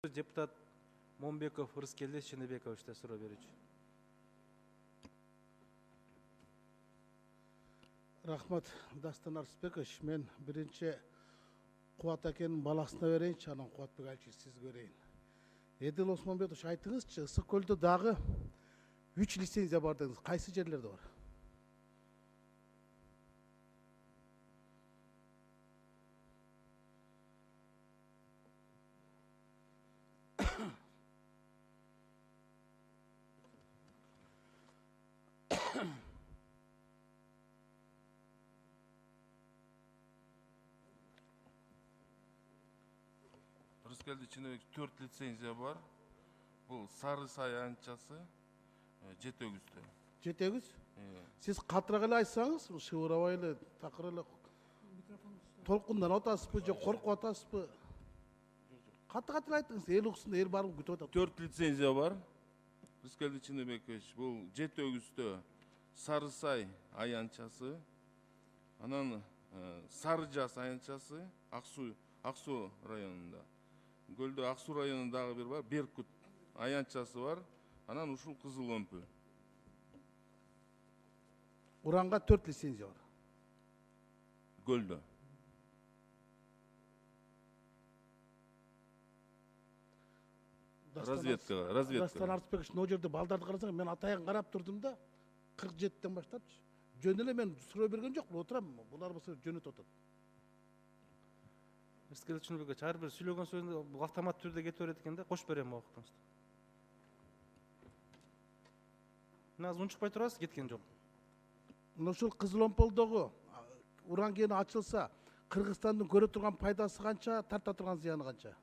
Депутат Момбеков Рыскелдес Шенебековичте суроо берүүчү. Рахмат, Дастан Арысбекович. Мен биринчи Кубат акенин баласына берейинчи, анан Кубатбек Алчи сизге берейин. Эдил Осмонбетович, айтыңызчы, Ысык көлдө дагы 3 лицензия бар дедиңиз. Кайсы жерлерде бар? Рыскелди ичинде 4 лицензия бар. Бул Сары Сай анчасы, Жетөгүздө. Жетегиз? Сиз катыраак эле айтсаңыз, шыбырабай эле, такыр эле толкундан атасызбы, же коркуп атасызбы? Каты айтыңыз, эл уксун, эл барып күтүп атат. 4 лицензия бар. Рыскелди Чыныбекович, бул Жетөгүздө Сары Сай аянчасы, анан Сары Жаз аянчасы, Аксу районунда. Көлдө Аксу районундагы бир бар, Беркут аянчасы бар, анан ушул Кызыл Өмпү. Уранга 4 лицензия бар. Көлдө. Разведка. Дастан Арысбекович, но жерде балдарды карасаң, мен атайын карап турдум да, 47-тен баштапчы. Жөн эле мен суроо берген жокмун, отурам, булар болсо жөнөтүп атат. Рыскелдес Шенебекович, ар бир сүйлөгөн сөзүндө бул автомат түрдө кете берет экен да, кошуп берем убактыңызды. Мен азыр унчукпай турасыз, кеткен жок. Ушул Кызыл Өмпөлдөгү уран кени ачылса, Кыргызстандын көрө турган пайдасы канча, тарта турган зыяны канча?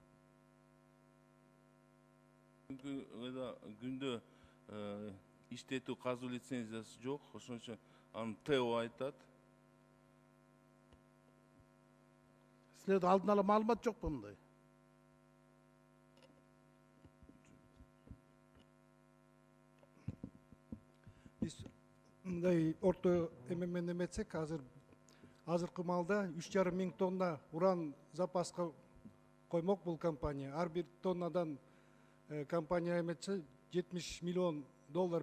Күндө иштетүү казуу лицензиясы жок, ошон үчүн аны ТО айтат. Силерде алдын ала маалымат жокпу мындай? Биз мындай орто эмемен эметсек, азыркы маалда 3,5 миң тонна уран запаска коймок бул компания. Ар бир тоннадан компания эметсе $70 миллион,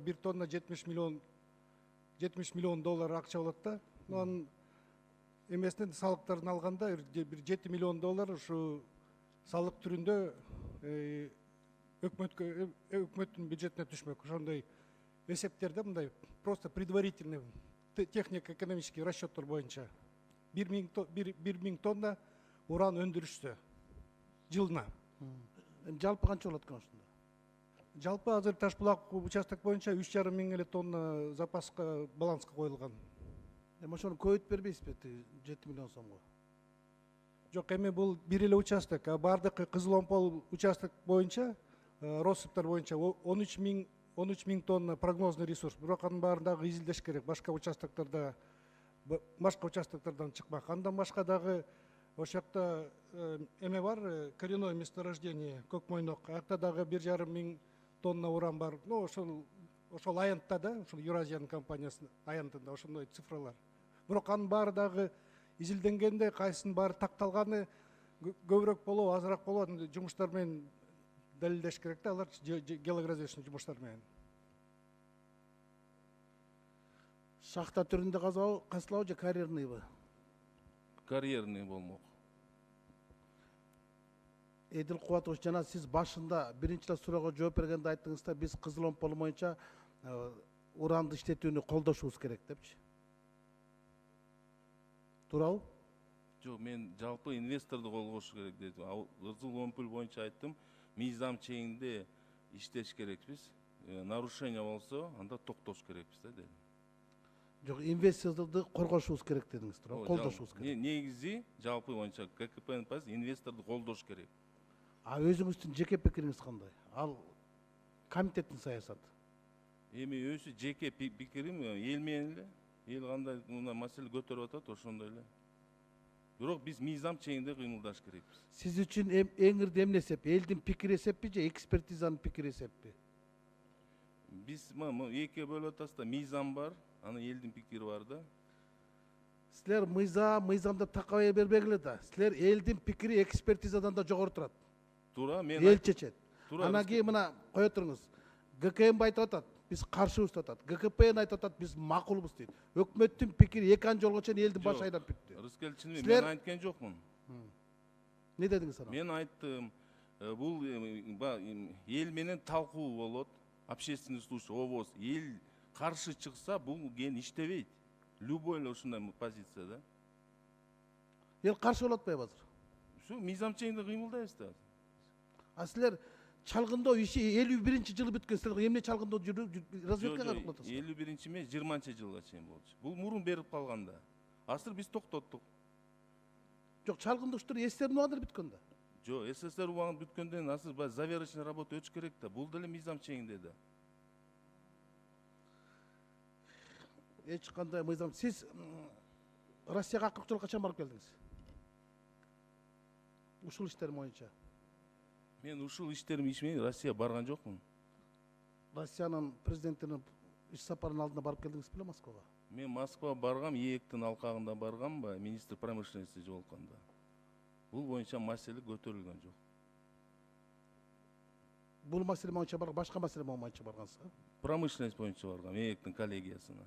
бир тонна $70 миллион акча болот да. Анын эмесинен салыктарын алганда бир $7 миллион ушу салык түрүндө өкмөттүн бюджетине түшмөк. Ошондой эсептерде мындай просто предварительный технико-экономический расчеттор боюнча 1 миң тонна уран өндүрүштө жылына. Жалпы канча болот экен ошондо? Жалпы азыр Ташбулак участок боюнча 3,5 миң эле тонна запаска баланска коюлган. Ошону көбөйтүп бербейсизби, 7 миллион сомго? Жок, эми бул бир эле участок, бардык Кызыл Омпол участок боюнча, россыптар боюнча 13 миң тонна прогнозный ресурс. Бирок анын баарын дагы изилдеш керек. Башка участоктардан чыкмак. Андан башка дагы ошол жакта эме бар, коренное месторождение Көкмойнок. Аякта дагы 1,5 миң тонна уран бар. Ну, ошол аянтта да, ошол Евразиянын компаниясынын аянтында ошондой цифралар. Бирок анын баары дагы изилденгенде, кайсынын баары такталганы көбүрөөк болобу, азыраак болобу, жумуштар менен далилдеш керек да, алар геологоразведочный жумуштар менен. Шахта түрүндө казылабы же карьерныйбы? Карьерный болмок. Эдил Кубатович, жана сиз башында биринчи суроого жооп бергенде айттыңыз да, биз Кызыл Омпол боюнча уранды иштетүүнү колдошубуз керек депчи. Туурабы? Жок, мен жалпы инвесторду колгош керек дедим. Кызыл Өмпүл боюнча айттым, мыйзам чегинде иштеш керекпиз. Нарушение болсо, анда токтош керекпиз да дедим. Жок, инвесторду коргошубуз керек дедиңиз, туурабы? Колдошубуз керек. Негизи жалпы боюнча ККПнын позициясы инвесторду колдош керек. Өзүңүздүн жеке пикириңиз кандай? Ал комитеттин саясаты. Эми өзү жеке пикирим, эл менен эле, эл кандай мына маселе көтөрүп атат, ошондой эле. Бирок биз мыйзам чегинде кыймылдаш керекпиз. Сиз үчүн эң ирди эмне эсеп? Элдин пикири эсеппи же экспертизанын пикири эсеппи? Биз экиге бөлүп атабыз да, мыйзам бар, анан элдин пикири бар да. Силер мыйзамды такабай бербегиле да. Силер элдин пикири экспертизадан да жогору турат. туура мен эл чечет. туура, Анан кийин мына кое туруңуз. ГКМ айтып атат, биз каршыбыз деп атат. ГКП айтып атат, биз макулбуз дейт. Өкмөттүн пикири эки жолго чейин элдин башы айнап бүттү. Рыскел чынымен Силер- мен айткан жокмун. Не дедиңиз ана? Мен айттым, бул эл менен талкуу болот, общественный слушай, ОВОЗ. Эл каршы чыкса, бул ген иштебейт. Любой эле ушундай позиция да. Эл каршы болуп атпайбы азыр? Ушу мыйзам чегинде кыймылдайбыз да. А силер чалгындоо иши 51-жылы бүткөн, силер эмне чалгындоо разведкага кылып атасыздар? 51-чи эмес, 20-чы жылга чейин болчу. Бул мурун берип калганда. Азыр биз токтоттук. Жок, чалгындоо иштер эстердин убагында бүткөн да. Жо, СССР убагында бүткөндөн азыр баягы заверочный работа өтүш керек да. Бул деле мыйзам чегинде да. Эч кандай мыйзам. Сиз Россияга акыркы жолу качан барып келдиңиз? Ушул иштер боюнча. Мен ушул иштерим менен Россия барган жокмун. Россиянын президентинин иш сапарынын алдында барып келдиңиз беле Москвага? Мен Москва баргам, ээктин алкагында баргамбы, министр промышленности жолукканда. Бул боюнча маселе көтөрүлгөн жок. Бул маселе боюнча барган, башка маселе боюнча баргансыз? Промышленность боюнча баргам, ээктин коллегиясына.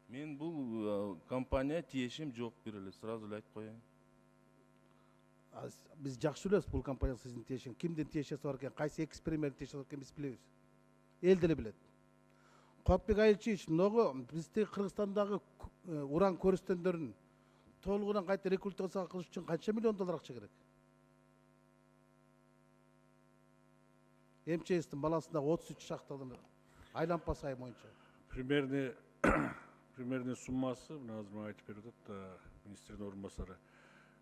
Мен бул компания тиешим жок, бир эле сразу эле айтып коеюн. Биз жакшы билебиз бул компания сиздин тиешиң. Кимдин тиешеси бар экен, кайсы экс-премьер тиешеси бар экен биз билебиз. Эл деле билет. Куатбек Айылчиевич, ногу биздин Кыргызстандагы уран көрүстөндөрүн толугунан кайта рекультивация кылыш үчүн канча миллион доллар акча керек? МЧСтин балансында 33 шахталын айланпа сайы боюнча. Примерный суммасы, азыр мага айтып берип атат министрдин орун басары.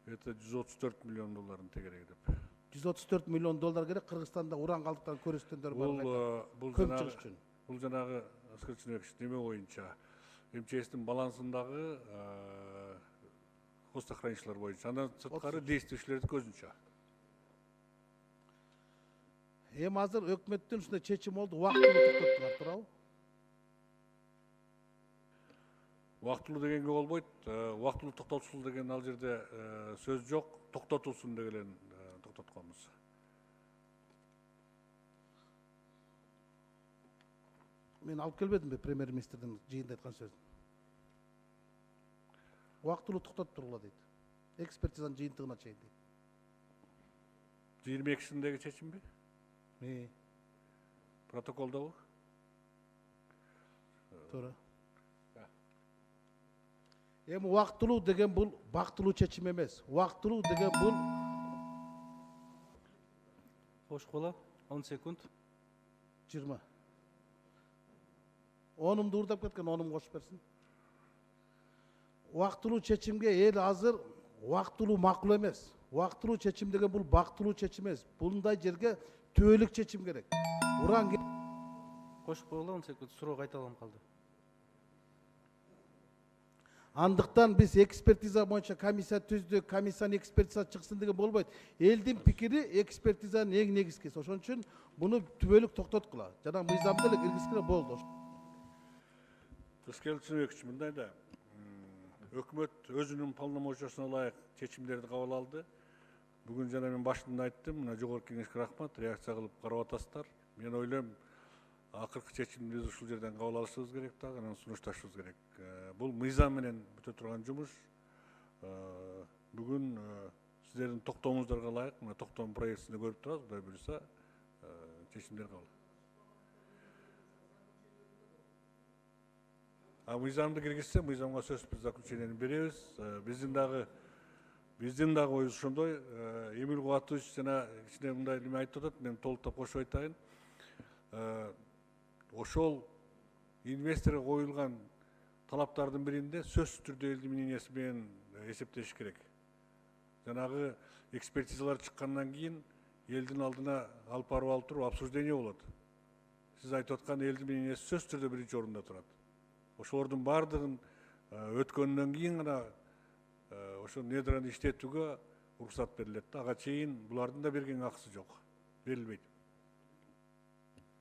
Это 134 миллион долларын тегерек деп. 134 миллион доллар керек Кыргызстанда уран калдыктарын көрүстөндөр бар. Бул жанагы Аскерчинович неме боюнча МЧСтин балансындагы хостохранилиштер боюнча. Андан сырткары действующийлердин көзүнчө. Эми азыр өкмөттүн ушундай чечими болду, убактылуу токтоттуңар, туурабы? Убактылуу дегенге болбойт. Убактылуу токтотулсун деген ал жерде сөз жок. Токтотулсун деген токтотконбуз. Мен алып келбедимби премьер-министрдин жыйында айткан сөзүн? Убактылуу токтотуп тургула дейт. Экспертизанын жыйынтыгына чейин дейт. 22-синдеги чечимби? Протоколдобу? Туура. Эми убактылуу деген бул бактылуу чечим эмес. Убактылуу деген бул Кош кола 10 секунд. 20. Онумду урдап кеткен, онум кошуп берсин. Убактылуу чечимге эл азыр убактылуу макул эмес. Убактылуу чечим деген бул бактылуу чечим эмес. Bunday жерге түбөлүк чечим керек. Уран Кош кола 10 секунд. Суроо кайталанып калды. Андыктан биз экспертиза боюнча комиссия түздүк, комиссиянын экспертиза чыксын деген болбойт. Элдин пикири экспертизанын эң негизгиси. Ошон үчүн буну түбөлүк токтоткула. Жана мыйзамда эле киргизгиле болду. Рыскелчинович, мындай да өкмөт өзүнүн полномочиясына ылайык чечимдерди кабыл алды. Бүгүн жана мен башында айттым, мына жогорку кеңешке рахмат, реакция кылып карап атасыздар. Мен ойлойм, акыркы чечимди биз ушул жерден кабыл алышыбыз керек дагы, анан сунушташыбыз керек. Бул мыйзам менен бүтө турган жумуш. Бүгүн сиздердин токтооңуздарга ылайык, мына токтом проектисинде көрүп турабыз, Кудай буюрса, чечимдер кабыл. Мыйзамды киргизсе, мыйзамга сөзсүз заключениени беребиз. Биздин дагы оюбуз ошондой. Эмил Кубатович жана кичине мындай неме айтып атат, мен толуктап кошуп айтайын. Ошол инвесторго коюлган талаптардын биринде сөзсүз түрдө элдин мнениясы менен эсептеш керек. Жанагы экспертизалар чыккандан кийин элдин алдына алып барып туруп обсуждение болот. Сиз айтып аткан элдин мнениясы сөзсүз түрдө биринчи орунда турат. Ошолордун бардыгын өткөндөн кийин гана ошо недраны иштетүүгө уруксат берилет да. Ага чейин булардын да берген акысы жок, берилбейт.